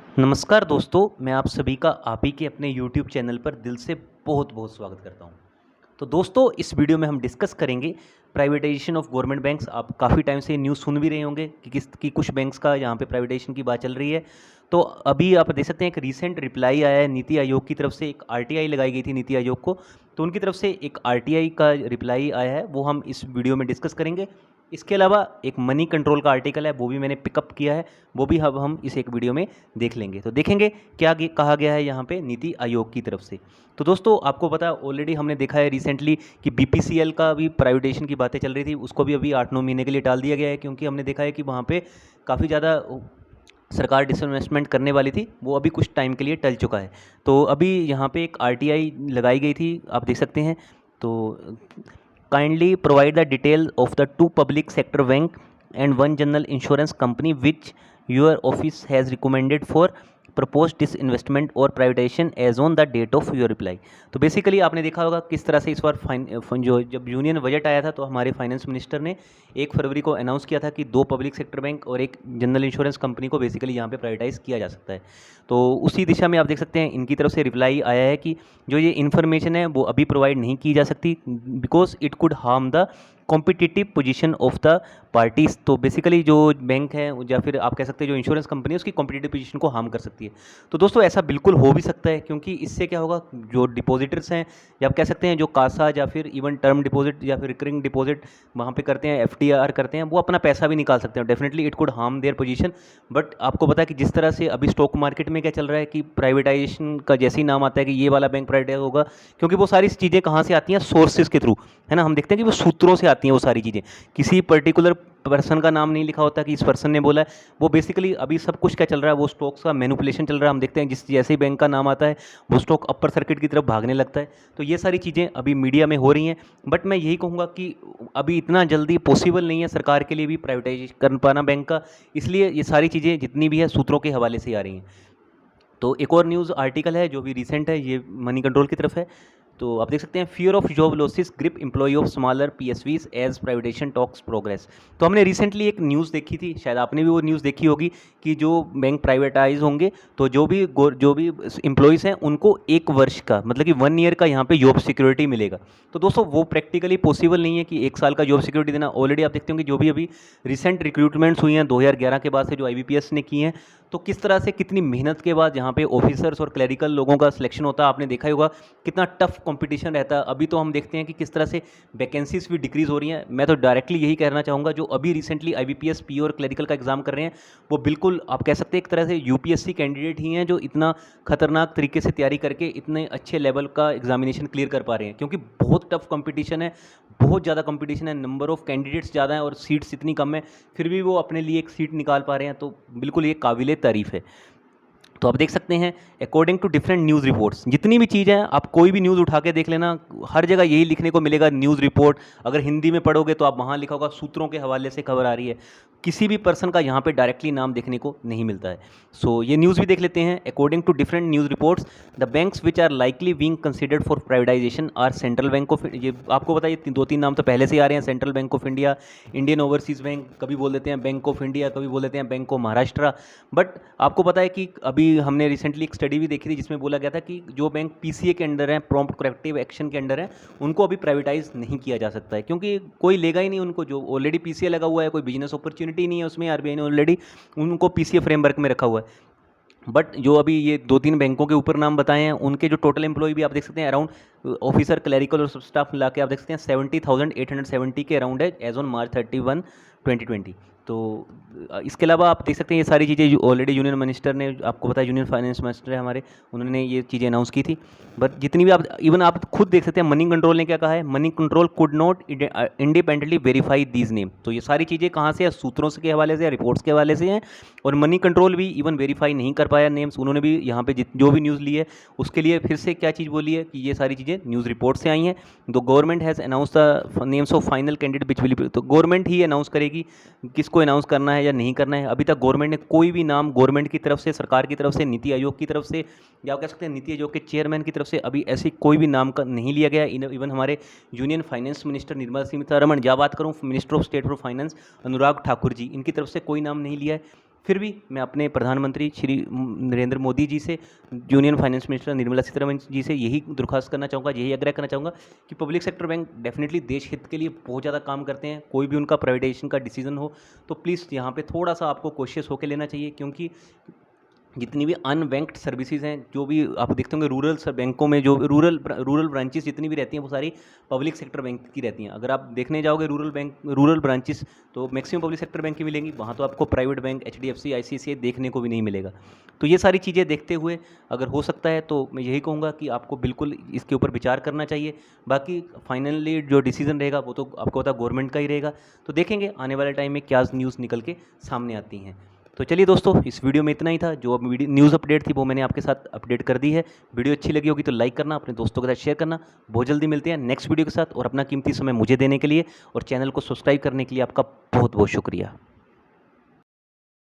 नमस्कार दोस्तों, मैं आप सभी का आप ही के अपने यूट्यूब चैनल पर दिल से बहुत बहुत स्वागत करता हूं। तो दोस्तों, इस वीडियो में हम डिस्कस करेंगे प्राइवेटाइजेशन ऑफ गवर्नमेंट बैंक्स। आप काफ़ी टाइम से न्यूज़ सुन भी रहे होंगे कि कुछ बैंक्स का यहाँ पे प्राइवेटाइजेशन की बात चल रही है। तो अभी आप देख सकते हैं एक रीसेंट रिप्लाई आया है नीति आयोग की तरफ से। एक आरटीआई लगाई गई थी नीति आयोग को, तो उनकी तरफ से एक आरटीआई का रिप्लाई आया है, वो हम इस वीडियो में डिस्कस करेंगे। इसके अलावा एक मनी कंट्रोल का आर्टिकल है, वो भी मैंने पिकअप किया है, वो भी अब हम इस एक वीडियो में देख लेंगे। तो देखेंगे क्या कहा गया है यहाँ पे नीति आयोग की तरफ से। तो दोस्तों, आपको पता ऑलरेडी हमने देखा है रिसेंटली कि बीपीसीएल का भी प्राइवेटाइजेशन की बातें चल रही थी, उसको भी अभी 8-9 महीने के लिए टाल दिया गया है, क्योंकि हमने देखा है कि वहाँ पे काफ़ी ज़्यादा सरकार डिसइन्वेस्टमेंट करने वाली थी, वो अभी कुछ टाइम के लिए टल चुका है। तो अभी यहाँ पे एक आरटीआई लगाई गई थी, आप देख सकते हैं। तो kindly provide the detail of the 2 public sector bank and 1 general insurance company which your office has recommended for proposed disinvestment or privatization as on the date of your reply। तो basically आपने देखा होगा किस तरह से इस बार जो जब यूनियन बजट आया था, तो हमारे फाइनेंस मिनिस्टर ने 1 फरवरी को अनाउंस किया था कि 2 पब्लिक सेक्टर बैंक और 1 जनरल इंश्योरेंस कंपनी को बेसिकली यहाँ पे प्राइवेटाइज़ किया जा सकता है। तो उसी दिशा में आप देख सकते हैं इनकी तरफ से रिप्लाई आया है कि जो ये इन्फॉर्मेशन है वो अभी प्रोवाइड नहीं की जा सकती, because it could harm the competitive position of the parties. तो बेसिकली जो बैंक है या फिर आप कह सकते हैं जो इंश्योरेंस कंपनी है, उसकी कॉम्पिटिटिव पोजीशन को हार्म कर सकती है। तो दोस्तों, ऐसा बिल्कुल हो भी सकता है, क्योंकि इससे क्या होगा, जो डिपॉजिटर्स हैं या आप कह सकते हैं जो कासा या फिर इवन टर्म डिपॉजिट या फिर रिकरिंग डिपॉजिट वहाँ पे करते हैं, एफडीआर करते हैं, वो अपना पैसा भी निकाल सकते हैं। Definitely it could harm their position. But आपको पता है कि जिस तरह से अभी स्टॉक मार्केट में क्या चल रहा है कि प्राइवेटाइजेशन का जैसे ही नाम आता है कि ये वाला बैंक प्राइवेटाइज होगा, क्योंकि वो सारी चीज़ें कहाँ से आती हैं, सोर्सेज के थ्रू, है ना। हम देखते हैं कि वो सूत्रों से आती हैं वो सारी चीज़ें, किसी पर्टिकुलर पर्सन का नाम नहीं लिखा होता कि इस पर्सन ने बोला है। वो बेसिकली अभी सब कुछ क्या चल रहा है, वो स्टॉक्स का मैनिपुलेशन चल रहा है। हम देखते हैं जिस जैसे ही बैंक का नाम आता है, वो स्टॉक अपर सर्किट की तरफ भागने लगता है। तो ये सारी चीज़ें अभी मीडिया में हो रही हैं। बट मैं यही कहूँगा कि अभी इतना जल्दी पॉसिबल नहीं है सरकार के लिए भी प्राइवेटाइज कर पाना बैंक का, इसलिए ये सारी चीज़ें जितनी भी है सूत्रों के हवाले से आ रही हैं। तो एक और न्यूज़ आर्टिकल है जो भी रिसेंट है, ये मनी कंट्रोल की तरफ है। तो आप देख सकते हैं fear of job losses grip employ of smaller PSUs as privatisation talks progress. तो हमने रिसेंटली एक न्यूज़ देखी थी, शायद आपने भी वो न्यूज़ देखी होगी, कि जो बैंक प्राइवेटाइज होंगे तो जो भी एम्प्लॉयज़ हैं उनको 1 वर्ष का, मतलब कि 1 ईयर का यहाँ पे जॉब सिक्योरिटी मिलेगा। तो दोस्तों, वो प्रैक्टिकली पॉसिबल नहीं है कि 1 साल का जॉब सिक्योरिटी देना। ऑलरेडी आप देखते होंगे जो भी अभी रिसेंट रिक्रूटमेंट्स हुई हैं 2011 के बाद से, जो आईबीपीएस ने की हैं, तो किस तरह से कितनी मेहनत के बाद यहाँ पे ऑफिसर्स और क्लरिकल लोगों का सिलेक्शन होता है। आपने देखा ही होगा कितना टफ कंपटीशन रहता है। अभी तो हम देखते हैं कि किस तरह से वैकेंसीज भी डिक्रीज़ हो रही हैं। मैं तो डायरेक्टली यही कहना चाहूँगा, जो अभी रिसेंटली आईबीपीएस पीओ और क्लरिकल का एग्जाम कर रहे हैं, वो बिल्कुल आप कह सकते हैं एक तरह से यूपीएससी कैंडिडेट ही हैं, जो इतना खतरनाक तरीके से तैयारी करके इतने अच्छे लेवल का एग्जामिनेशन क्लियर कर पा रहे हैं, क्योंकि बहुत टफ कंपटीशन है, बहुत ज़्यादा कंपटीशन है, नंबर ऑफ कैंडिडेट्स ज़्यादा है और सीट्स इतनी कम है, फिर भी वो अपने लिए एक सीट निकाल पा रहे हैं। तो बिल्कुल ये काबिले तारीफ़ है। तो आप देख सकते हैं according to different news reports, जितनी भी चीज़ें हैं, आप कोई भी न्यूज़ उठा के देख लेना, हर जगह यही लिखने को मिलेगा न्यूज़ रिपोर्ट। अगर हिंदी में पढ़ोगे तो आप वहाँ लिखा होगा सूत्रों के हवाले से खबर आ रही है, किसी भी पर्सन का यहाँ पे डायरेक्टली नाम देखने को नहीं मिलता है। सो ये न्यूज़ भी देख लेते हैं। According to different news reports, the banks which are likely being considered for privatisation are Central Bank of, ये आपको बताइए 2-3 नाम तो पहले से आ रहे हैं, central Bank of India, Indian overseas bank, कभी बोल देते हैं बैंक ऑफ इंडिया, कभी बोल देते हैं बैंक ऑफ महाराष्ट्र। बट आपको पता है कि अभी हमने रिसेंटली एक स्टडी भी देखी थी जिसमें बोला गया था कि जो बैंक पीसीए के अंडर हैं, प्रॉम्प्ट करेक्टिव एक्शन के अंडर हैं, उनको अभी प्राइवेटाइज नहीं किया जा सकता है, क्योंकि कोई लेगा ही नहीं उनको। जो ऑलरेडी पीसीए लगा हुआ है, कोई बिजनेस अपॉर्चुनिटी नहीं है उसमें, आरबीआई ने ऑलरेडी उनको पीसीए फ्रेमवर्क में रखा हुआ है। बट जो अभी ये 2-3 बैंकों के ऊपर नाम बताए हैं, उनके जो टोटल एम्प्लॉय भी आप देख सकते हैं अराउंड ऑफिसर क्लरिकल और सब स्टाफ मिला के आप देख सकते हैं 70,870 के अराउंड है एज ऑन March 31, 2020। तो इसके अलावा आप देख सकते हैं ये सारी चीज़ें ऑलरेडी यूनियन मिनिस्टर ने, आपको पता है यूनियन फाइनेंस मिनिस्टर है हमारे, उन्होंने ये चीज़ें अनाउंस की थी। बट जितनी भी आप इवन आप खुद देख सकते हैं मनी कंट्रोल ने क्या कहा है, money control could not independently verify these name. तो ये सारी चीज़ें कहाँ से है, सूत्रों से के हवाले से या रिपोर्ट्स के हवाले से हैं, और मनी कंट्रोल भी इवन वेरीफाई नहीं कर पाया नेम्स। उन्होंने भी यहाँ पे जो भी न्यूज़ ली है उसके लिए फिर से क्या चीज़ बोली है कि ये सारी चीज़ें न्यूज़ रिपोर्ट से आई हैं। The government has announce the names of final candidate which will be, तो गवर्नमेंट ही अनाउंस करेगी किसको अनाउंस करना है या नहीं करना है। अभी तक गवर्नमेंट ने कोई भी नाम गवर्नमेंट की तरफ से, सरकार की तरफ से, नीति आयोग की तरफ से, या कह सकते हैं नीति आयोग के चेयरमैन की तरफ से अभी ऐसी कोई भी नाम का नहीं लिया गया। इवन हमारे union finance minister Nirmala Sitharaman, या बात करूँ minister of state for finance Anurag Thakur ji, इनकी तरफ से कोई नाम नहीं लिया है। फिर भी मैं अपने प्रधानमंत्री श्री नरेंद्र मोदी जी से, union finance minister Nirmala Sitharaman ji से यही दरख्वास्त करना चाहूँगा, यही आग्रह करना चाहूँगा कि पब्लिक सेक्टर बैंक डेफिनेटली देश हित के लिए बहुत ज़्यादा काम करते हैं। कोई भी उनका प्राइवेटाइजेशन का डिसीजन हो तो प्लीज़ यहाँ पे थोड़ा सा आपको कॉशियस होकर लेना चाहिए, क्योंकि जितनी भी अनबैंक्ड सर्विसेज हैं, जो भी आप देखते होंगे रूरल बैंकों में, जो रूरल ब्रांचेस जितनी भी रहती हैं वो सारी पब्लिक सेक्टर बैंक की रहती हैं। अगर आप देखने जाओगे रूरल ब्रांचेस तो मैक्सिमम पब्लिक सेक्टर बैंक की मिलेंगी, वहाँ तो आपको प्राइवेट बैंक HDFC ICICI देखने को भी नहीं मिलेगा। तो ये सारी चीज़ें देखते हुए अगर हो सकता है तो मैं यही कहूँगा कि आपको बिल्कुल इसके ऊपर विचार करना चाहिए। बाकी फाइनली जो डिसीजन रहेगा वो तो आपको पता गवर्नमेंट का ही रहेगा। तो देखेंगे आने वाले टाइम में क्या न्यूज़ निकल के सामने आती हैं। तो चलिए दोस्तों, इस वीडियो में इतना ही था। जो अब न्यूज़ अपडेट थी वो मैंने आपके साथ अपडेट कर दी है। वीडियो अच्छी लगी होगी तो लाइक करना, अपने दोस्तों के साथ शेयर करना। बहुत जल्दी मिलते हैं नेक्स्ट वीडियो के साथ, और अपना कीमती समय मुझे देने के लिए और चैनल को सब्सक्राइब करने के लिए आपका बहुत बहुत शुक्रिया।